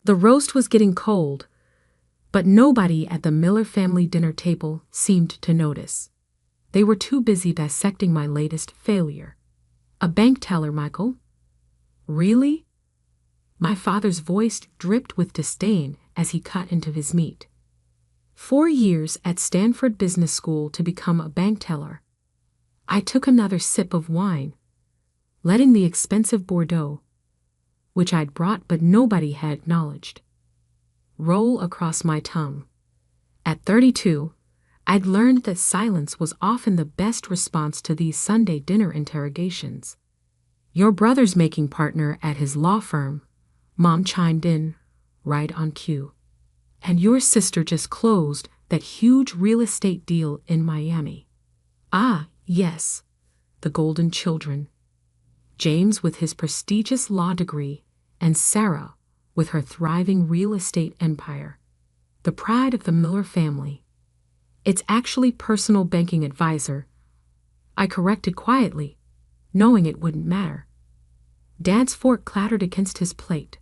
The roast was getting cold, but nobody at the Miller family dinner table seemed to notice. They were too busy dissecting my latest failure. A bank teller, Michael? Really? My father's voice dripped with disdain as he cut into his meat. 4 years at Stanford Business School to become a bank teller. I took another sip of wine, letting the expensive Bordeaux, which I'd brought but nobody had acknowledged, roll across my tongue. At 32, I'd learned that silence was often the best response to these Sunday dinner interrogations. Your brother's making partner at his law firm, Mom chimed in, right on cue. And your sister just closed that huge real estate deal in Miami. Ah, yes, the golden children. James with his prestigious law degree, and Sarah with her thriving real estate empire. The pride of the Miller family. It's actually personal banking advisor, I corrected quietly, knowing it wouldn't matter. Dad's fork clattered against his plate.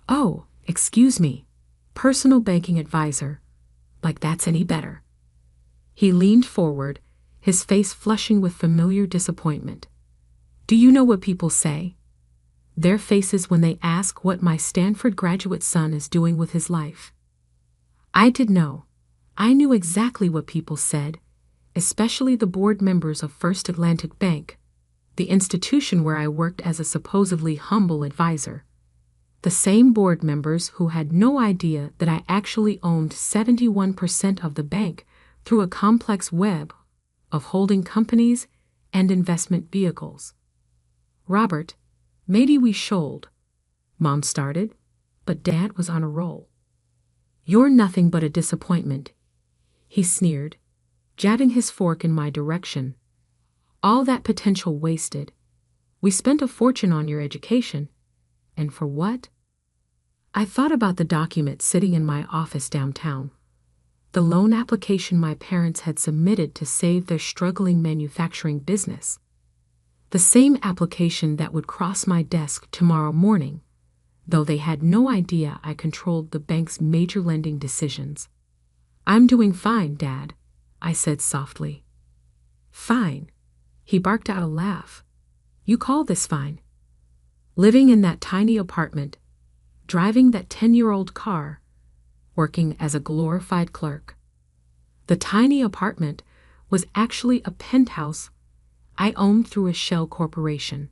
Oh, excuse me, personal banking advisor, like that's any better. He leaned forward, his face flushing with familiar disappointment. Do you know what people say? Their faces when they ask what my Stanford graduate son is doing with his life. I did know. I knew exactly what people said, especially the board members of First Atlantic Bank, the institution where I worked as a supposedly humble advisor. The same board members who had no idea that I actually owned 71% of the bank through a complex web of holding companies and investment vehicles. Robert, maybe we should, Mom started, but Dad was on a roll. You're nothing but a disappointment, he sneered, jabbing his fork in my direction. All that potential wasted. We spent a fortune on your education. And for what? I thought about the document sitting in my office downtown. The loan application my parents had submitted to save their struggling manufacturing business. The same application that would cross my desk tomorrow morning, though they had no idea I controlled the bank's major lending decisions. I'm doing fine, Dad, I said softly. Fine. He barked out a laugh. You call this fine? Living in that tiny apartment, driving that 10-year-old car, working as a glorified clerk. The tiny apartment was actually a penthouse I owned through a shell corporation.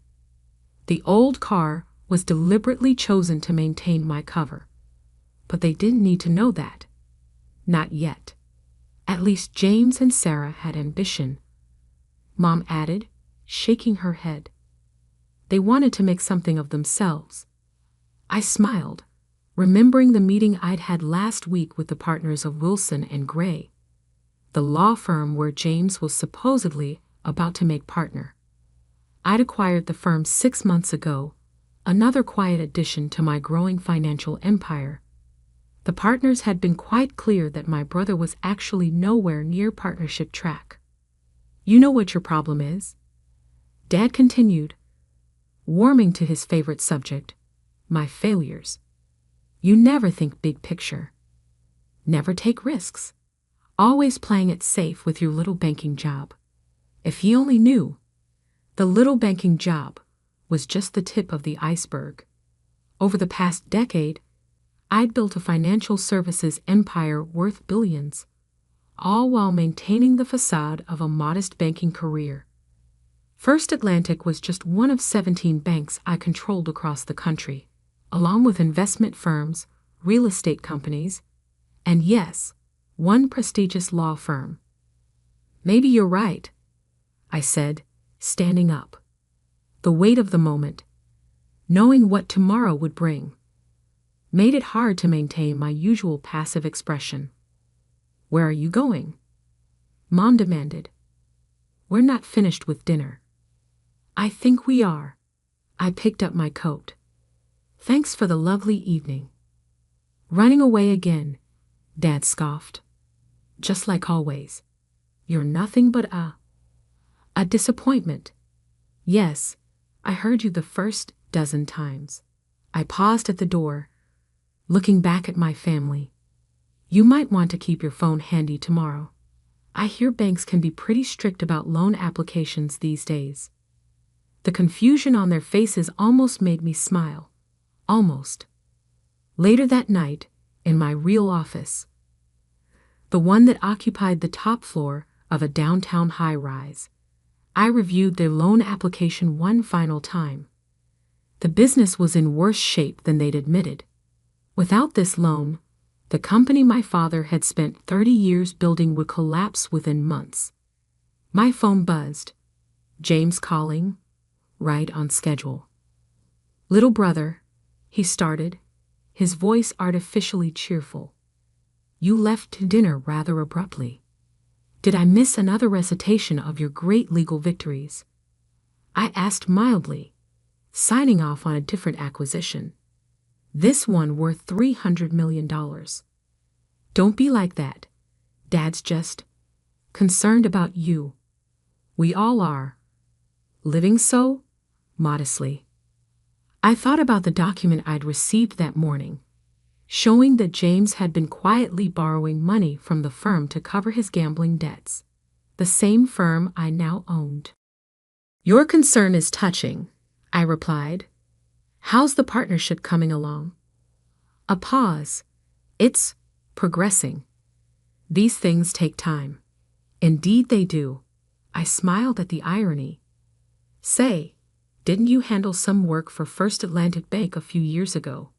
The old car was deliberately chosen to maintain my cover. But they didn't need to know that. Not yet. At least James and Sarah had ambition, Mom added, shaking her head. They wanted to make something of themselves. I smiled, remembering the meeting I'd had last week with the partners of Wilson and Gray, the law firm where James was supposedly about to make partner. I'd acquired the firm 6 months ago, another quiet addition to my growing financial empire. The partners had been quite clear that my brother was actually nowhere near partnership track. You know what your problem is? Dad continued, warming to his favorite subject, my failures. You never think big picture. Never take risks. Always playing it safe with your little banking job. If he only knew, the little banking job was just the tip of the iceberg. Over the past decade, I'd built a financial services empire worth billions, all while maintaining the facade of a modest banking career. First Atlantic was just one of 17 banks I controlled across the country, along with investment firms, real estate companies, and yes, one prestigious law firm. Maybe you're right, I said, standing up. The weight of the moment, knowing what tomorrow would bring, made it hard to maintain my usual passive expression. Where are you going? Mom demanded. We're not finished with dinner. I think we are. I picked up my coat. Thanks for the lovely evening. Running away again, Dad scoffed. Just like always. You're nothing but a disappointment. Yes, I heard you the first dozen times. I paused at the door, looking back at my family. You might want to keep your phone handy tomorrow. I hear banks can be pretty strict about loan applications these days. The confusion on their faces almost made me smile. Almost. Later that night, in my real office, the one that occupied the top floor of a downtown high-rise, I reviewed their loan application one final time. The business was in worse shape than they'd admitted. Without this loan, the company my father had spent 30 years building would collapse within months. My phone buzzed. James calling, right on schedule. Little brother, he started, his voice artificially cheerful. You left to dinner rather abruptly. Did I miss another recitation of your great legal victories? I asked mildly, signing off on a different acquisition. This one worth $300 million. Don't be like that. Dad's just concerned about you. We all are. Living so? Modestly. I thought about the document I'd received that morning, showing that James had been quietly borrowing money from the firm to cover his gambling debts, the same firm I now owned. Your concern is touching, I replied. How's the partnership coming along? A pause. It's progressing. These things take time. Indeed they do. I smiled at the irony. Say, didn't you handle some work for First Atlantic Bank a few years ago?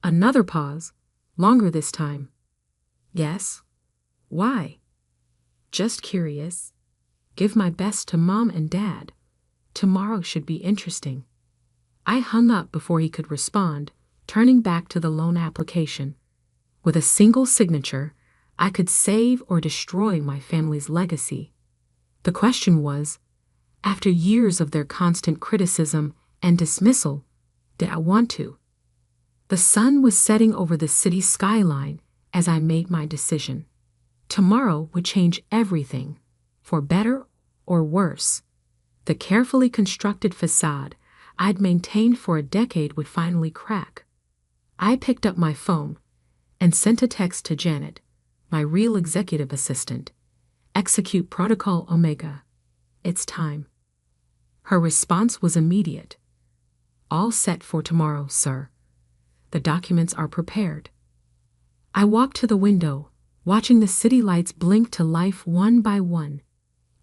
Another pause, longer this time. Yes. Why? Just curious. Give my best to Mom and Dad. Tomorrow should be interesting. I hung up before he could respond, turning back to the loan application. With a single signature, I could save or destroy my family's legacy. The question was, after years of their constant criticism and dismissal, did I want to? The sun was setting over the city skyline as I made my decision. Tomorrow would change everything, for better or worse. The carefully constructed facade I'd maintained for a decade would finally crack. I picked up my phone and sent a text to Janet, my real executive assistant. Execute Protocol Omega. It's time. Her response was immediate. All set for tomorrow, sir. The documents are prepared. I walked to the window, watching the city lights blink to life one by one.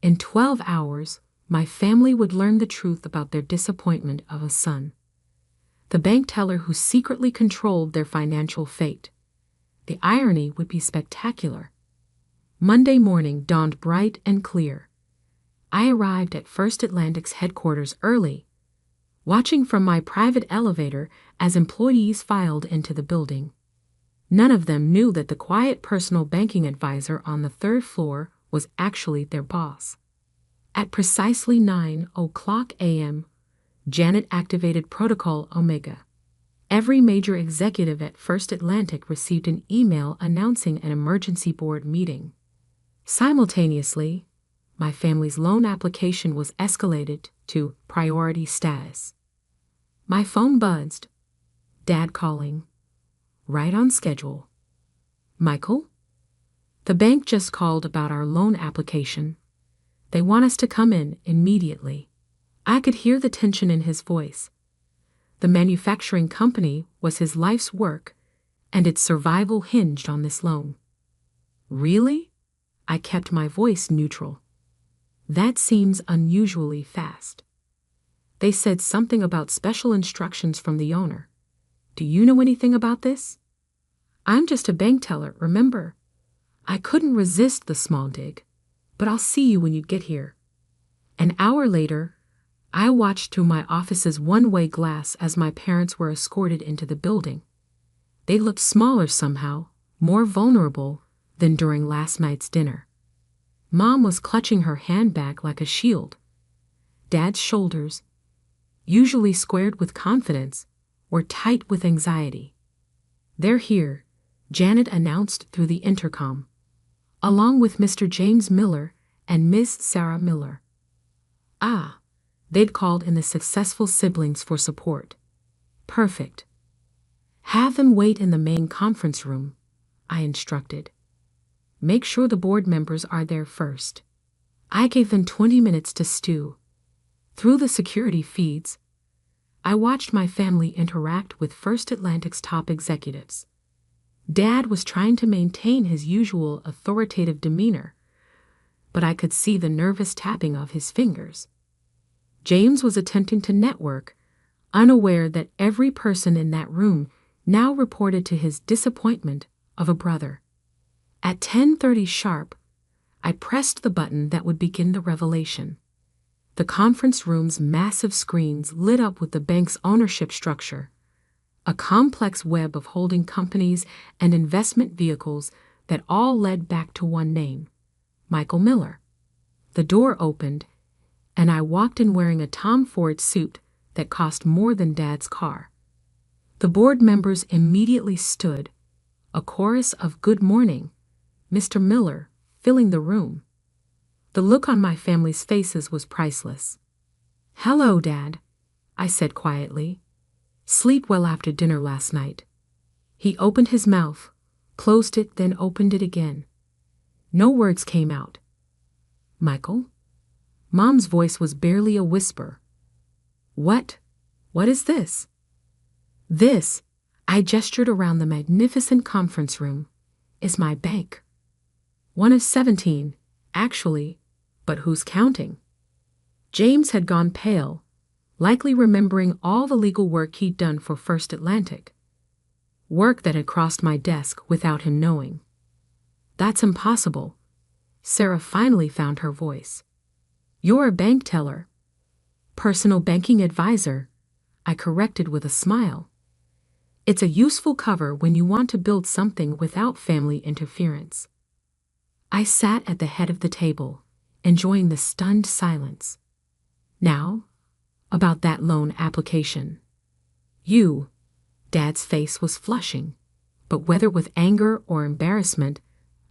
In 12 hours, my family would learn the truth about their disappointment of a son. The bank teller who secretly controlled their financial fate. The irony would be spectacular. Monday morning dawned bright and clear. I arrived at First Atlantic's headquarters early, watching from my private elevator as employees filed into the building. None of them knew that the quiet personal banking advisor on the third floor was actually their boss. At precisely 9:00 a.m., Janet activated Protocol Omega. Every major executive at First Atlantic received an email announcing an emergency board meeting. Simultaneously, my family's loan application was escalated to priority status. My phone buzzed. Dad calling. Right on schedule. Michael? The bank just called about our loan application. They want us to come in immediately. I could hear the tension in his voice. The manufacturing company was his life's work, and its survival hinged on this loan. Really? I kept my voice neutral. That seems unusually fast. They said something about special instructions from the owner. Do you know anything about this? I'm just a bank teller, remember? I couldn't resist the small dig, but I'll see you when you get here. An hour later, I watched through my office's one-way glass as my parents were escorted into the building. They looked smaller somehow, more vulnerable than during last night's dinner. Mom was clutching her handbag like a shield. Dad's shoulders, usually squared with confidence, were tight with anxiety. They're here, Janet announced through the intercom, along with Mr. James Miller and Miss Sarah Miller. Ah, they'd called in the successful siblings for support. Perfect. Have them wait in the main conference room, I instructed. Make sure the board members are there first. I gave them 20 minutes to stew. Through the security feeds, I watched my family interact with First Atlantic's top executives. Dad was trying to maintain his usual authoritative demeanor, but I could see the nervous tapping of his fingers. James was attempting to network, unaware that every person in that room now reported to his disappointment of a brother. At 10:30 sharp, I pressed the button that would begin the revelation. The conference room's massive screens lit up with the bank's ownership structure, a complex web of holding companies and investment vehicles that all led back to one name, Michael Miller. The door opened, and I walked in wearing a Tom Ford suit that cost more than Dad's car. The board members immediately stood, a chorus of "Good morning, Mr. Miller," filling the room. The look on my family's faces was priceless. "Hello, Dad," I said quietly. "Sleep well after dinner last night." He opened his mouth, closed it, then opened it again. No words came out. "Michael?" Mom's voice was barely a whisper. What is this?" "This," I gestured around the magnificent conference room, "is my bank. One of 17, actually, but who's counting?" James had gone pale, likely remembering all the legal work he'd done for First Atlantic. Work that had crossed my desk without him knowing. "That's impossible." Sarah finally found her voice. "You're a bank teller." "Personal banking advisor," I corrected with a smile. "It's a useful cover when you want to build something without family interference." I sat at the head of the table, enjoying the stunned silence. "Now, about that loan application." Dad's face was flushing, but whether with anger or embarrassment,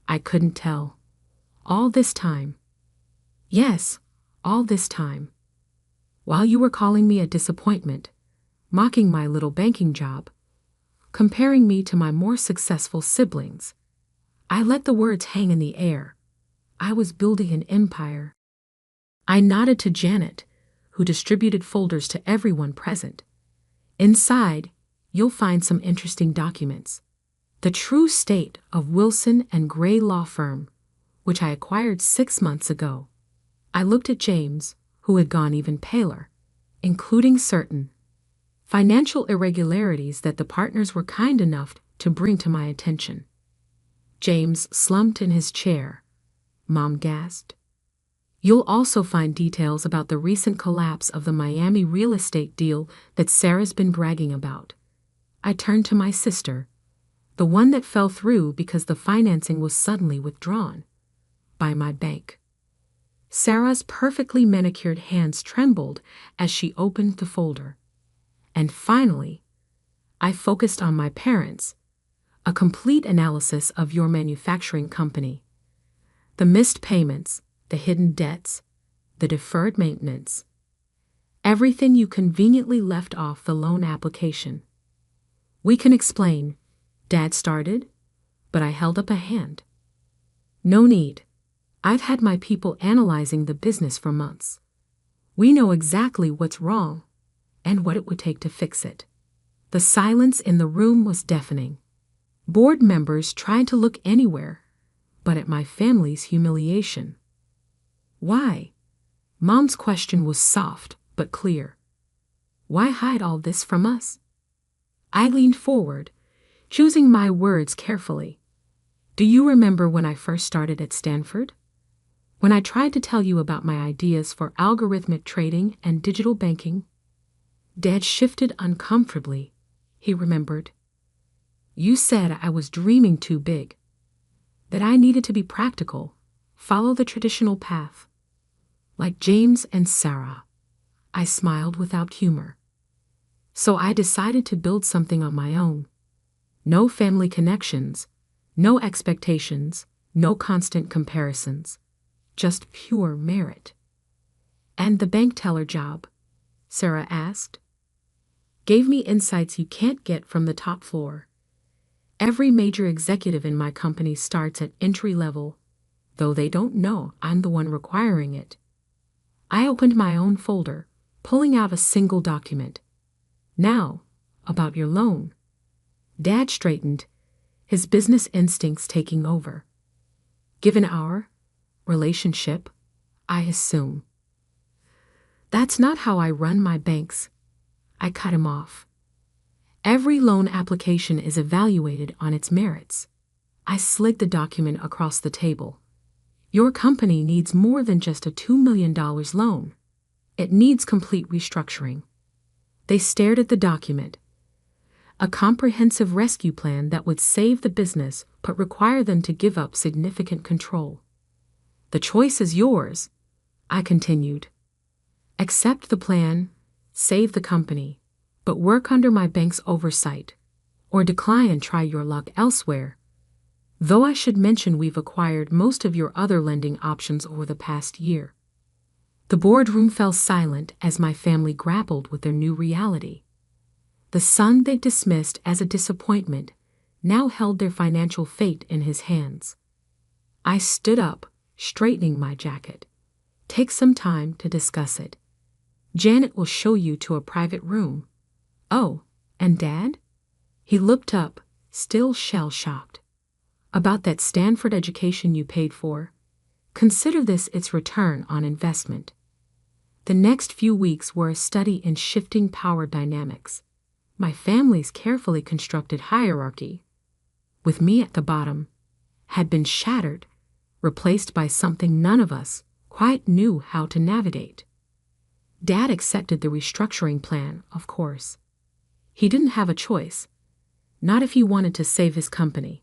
I couldn't tell. "All this time?" "Yes, all this time. While you were calling me a disappointment, mocking my little banking job, comparing me to my more successful siblings, I let the words hang in the air. I was building an empire." I nodded to Janet, who distributed folders to everyone present. "Inside, you'll find some interesting documents. The true state of Wilson and Gray Law Firm, which I acquired 6 months ago." I looked at James, who had gone even paler, including certain financial irregularities that the partners were kind enough to bring to my attention. James slumped in his chair. Mom gasped. "You'll also find details about the recent collapse of the Miami real estate deal that Sarah's been bragging about." I turned to my sister, the one that fell through because the financing was suddenly withdrawn by my bank. Sarah's perfectly manicured hands trembled as she opened the folder. And finally, I focused on my parents, a complete analysis of your manufacturing company. The missed payments, the hidden debts, the deferred maintenance. Everything you conveniently left off the loan application. "We can explain," Dad started, but I held up a hand. "No need. I've had my people analyzing the business for months. We know exactly what's wrong and what it would take to fix it." The silence in the room was deafening. Board members tried to look anywhere but at my family's humiliation. "Why?" Mom's question was soft but clear. "Why hide all this from us?" I leaned forward, choosing my words carefully. "Do you remember when I first started at Stanford? When I tried to tell you about my ideas for algorithmic trading and digital banking?" Dad shifted uncomfortably. He remembered. "You said I was dreaming too big, that I needed to be practical, follow the traditional path. Like James and Sarah." I smiled without humor. "So I decided to build something on my own. No family connections, no expectations, no constant comparisons. Just pure merit." "And the bank teller job?" Sarah asked. Gave me insights you can't get from the top floor. Every major executive in my company starts at entry level, though they don't know I'm the one requiring it. I opened my own folder, pulling out a single document. Now, about your loan. Dad straightened, his business instincts taking over. Given our relationship, I assume. That's not how I run my banks. I cut him off. Every loan application is evaluated on its merits. I slid the document across the table. Your company needs more than just a $2 million loan. It needs complete restructuring. They stared at the document. A comprehensive rescue plan that would save the business but require them to give up significant control. The choice is yours, I continued. Accept the plan, save the company, but work under my bank's oversight, or decline and try your luck elsewhere. Though I should mention we've acquired most of your other lending options over the past year. The boardroom fell silent as my family grappled with their new reality. The son they dismissed as a disappointment now held their financial fate in his hands. I stood up, straightening my jacket. Take some time to discuss it. Janet will show you to a private room. Oh, and Dad? He looked up, still shell-shocked. About that Stanford education you paid for? Consider this its return on investment. The next few weeks were a study in shifting power dynamics. My family's carefully constructed hierarchy, with me at the bottom, had been shattered, replaced by something none of us quite knew how to navigate. Dad accepted the restructuring plan, of course. He didn't have a choice, not if he wanted to save his company.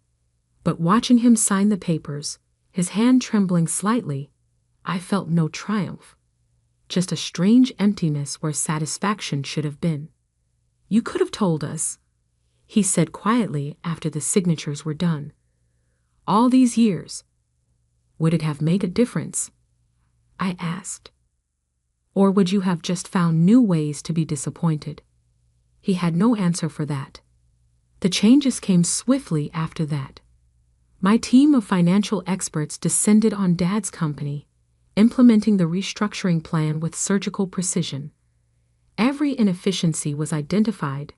But watching him sign the papers, his hand trembling slightly, I felt no triumph, just a strange emptiness where satisfaction should have been. You could have told us, he said quietly after the signatures were done. All these years, would it have made a difference? I asked. Or would you have just found new ways to be disappointed? He had no answer for that. The changes came swiftly after that. My team of financial experts descended on Dad's company, implementing the restructuring plan with surgical precision. Every inefficiency was identified,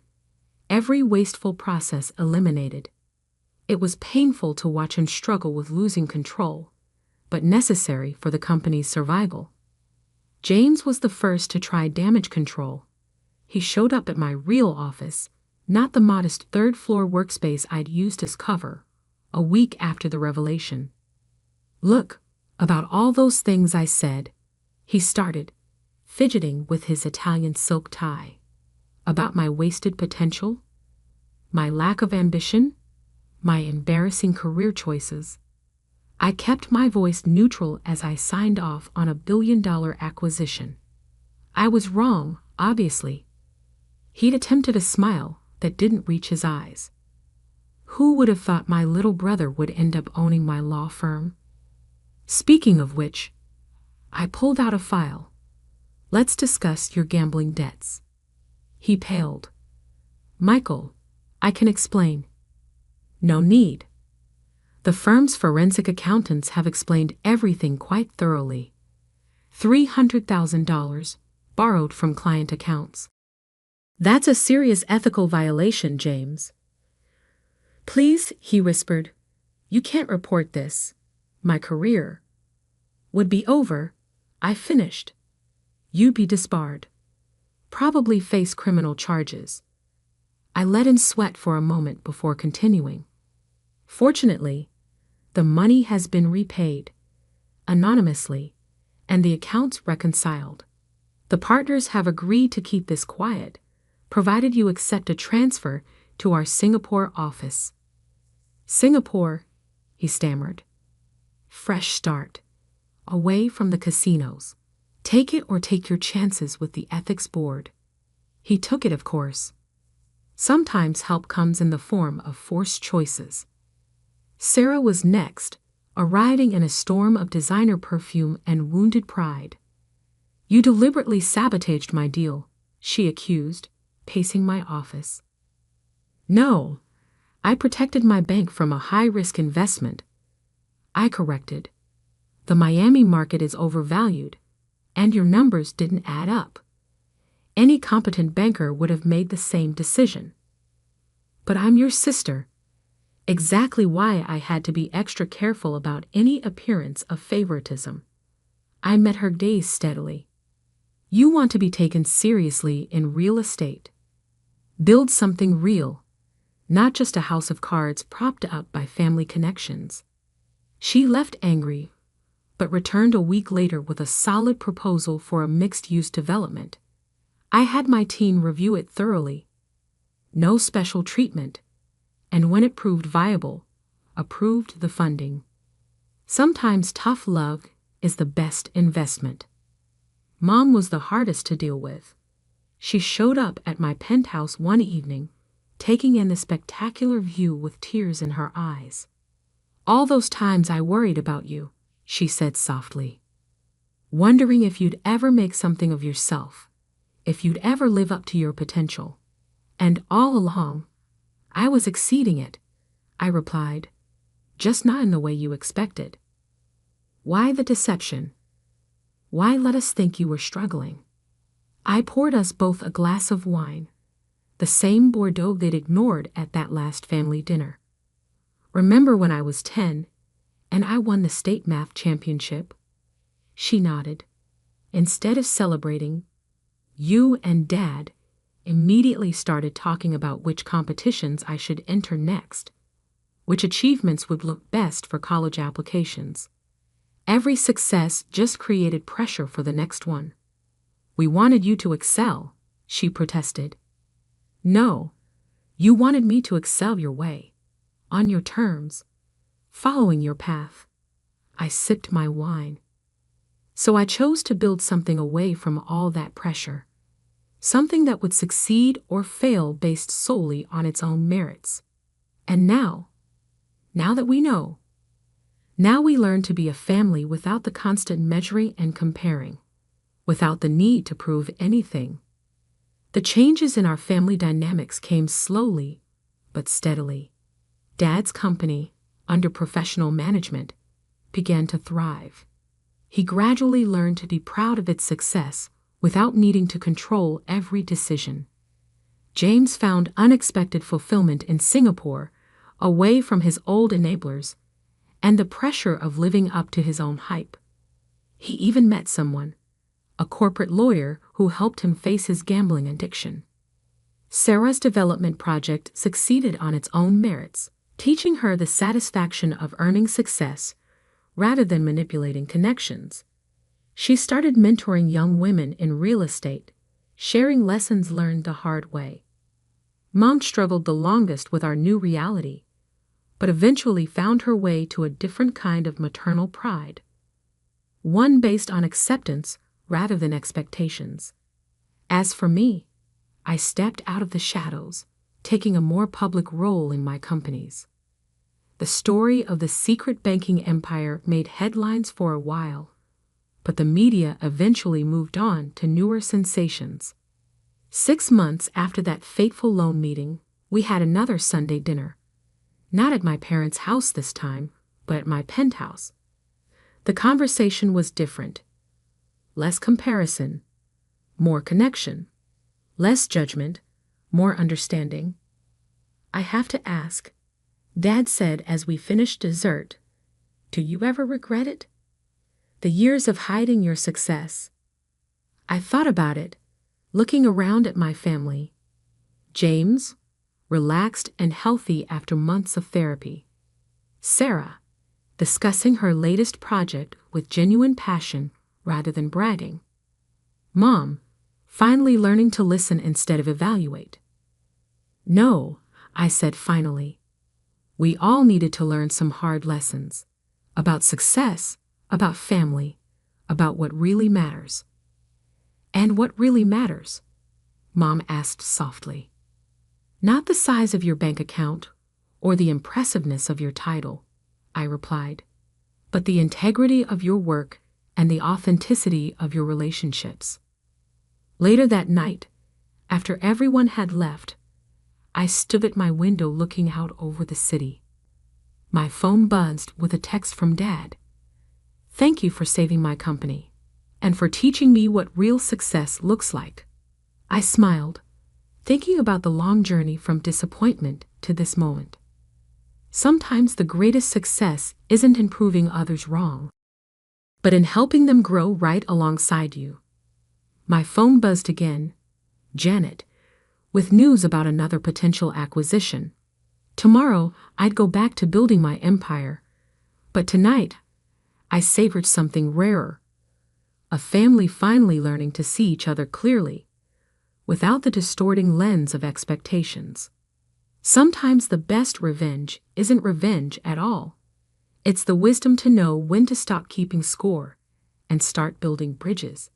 every wasteful process eliminated. It was painful to watch him struggle with losing control, but necessary for the company's survival. James was the first to try damage control. He showed up at my real office, not the modest third-floor workspace I'd used as cover, a week after the revelation. Look, about all those things I said, he started, fidgeting with his Italian silk tie. About my wasted potential, my lack of ambition, my embarrassing career choices. I kept my voice neutral as I signed off on a billion-dollar acquisition. I was wrong, obviously. He'd attempted a smile that didn't reach his eyes. Who would have thought my little brother would end up owning my law firm? Speaking of which, I pulled out a file. Let's discuss your gambling debts. He paled. Michael, I can explain. No need. The firm's forensic accountants have explained everything quite thoroughly. $300,000 borrowed from client accounts. That's a serious ethical violation, James. Please, he whispered. You can't report this. My career would be over. I finished. You'd be disbarred. Probably face criminal charges. I let him sweat for a moment before continuing. Fortunately, the money has been repaid, anonymously, and the accounts reconciled. The partners have agreed to keep this quiet, provided you accept a transfer to our Singapore office. Singapore, he stammered. Fresh start. Away from the casinos. Take it or take your chances with the ethics board. He took it, of course. Sometimes help comes in the form of forced choices. Sarah was next, arriving in a storm of designer perfume and wounded pride. You deliberately sabotaged my deal, she accused, pacing my office. No, I protected my bank from a high-risk investment. I corrected. The Miami market is overvalued, and your numbers didn't add up. Any competent banker would have made the same decision. But I'm your sister. Exactly why I had to be extra careful about any appearance of favoritism. I met her gaze steadily. You want to be taken seriously in real estate. Build something real, not just a house of cards propped up by family connections. She left angry, but returned a week later with a solid proposal for a mixed-use development. I had my team review it thoroughly. No special treatment, and when it proved viable, approved the funding. Sometimes tough love is the best investment. Mom was the hardest to deal with. She showed up at my penthouse one evening, taking in the spectacular view with tears in her eyes. All those times I worried about you, she said softly. Wondering if you'd ever make something of yourself, if you'd ever live up to your potential. And all along, I was exceeding it, I replied, just not in the way you expected. Why the deception? Why let us think you were struggling? I poured us both a glass of wine, the same Bordeaux they'd ignored at that last family dinner. Remember when I was 10, and I won the state math championship? She nodded. Instead of celebrating, you and Dad immediately started talking about which competitions I should enter next, which achievements would look best for college applications. Every success just created pressure for the next one. We wanted you to excel, she protested. No, you wanted me to excel your way, on your terms, following your path. I sipped my wine. So I chose to build something away from all that pressure. Something that would succeed or fail based solely on its own merits. And now that we know, now we learn to be a family without the constant measuring and comparing, without the need to prove anything. The changes in our family dynamics came slowly, but steadily. Dad's company, under professional management, began to thrive. He gradually learned to be proud of its success without needing to control every decision. James found unexpected fulfillment in Singapore, away from his old enablers and the pressure of living up to his own hype. He even met someone, a corporate lawyer who helped him face his gambling addiction. Sarah's development project succeeded on its own merits, teaching her the satisfaction of earning success rather than manipulating connections. She started mentoring young women in real estate, sharing lessons learned the hard way. Mom struggled the longest with our new reality, but eventually found her way to a different kind of maternal pride, one based on acceptance rather than expectations. As for me, I stepped out of the shadows, taking a more public role in my companies. The story of the secret banking empire made headlines for a while, but the media eventually moved on to newer sensations. 6 months after that fateful loan meeting, we had another Sunday dinner. Not at my parents' house this time, but at my penthouse. The conversation was different. Less comparison, more connection. Less judgment, more understanding. I have to ask, Dad said as we finished dessert, do you ever regret it? The years of hiding your success. I thought about it, looking around at my family. James, relaxed and healthy after months of therapy. Sarah, discussing her latest project with genuine passion rather than bragging. Mom, finally learning to listen instead of evaluate. No, I said finally. We all needed to learn some hard lessons. About success, about family, about what really matters. And what really matters? Mom asked softly. Not the size of your bank account or the impressiveness of your title, I replied, but the integrity of your work and the authenticity of your relationships. Later that night, After everyone had left, I stood at my window looking out over the city. My phone buzzed with a text from Dad. "Thank you for saving my company, and for teaching me what real success looks like." I smiled, thinking about the long journey from disappointment to this moment. Sometimes the greatest success isn't in proving others wrong, but in helping them grow right alongside you. My phone buzzed again. Janet, with news about another potential acquisition. Tomorrow, I'd go back to building my empire, but tonight, I savored something rarer. A family finally learning to see each other clearly, without the distorting lens of expectations. Sometimes the best revenge isn't revenge at all. It's the wisdom to know when to stop keeping score and start building bridges,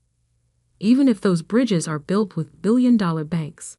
even if those bridges are built with billion-dollar banks.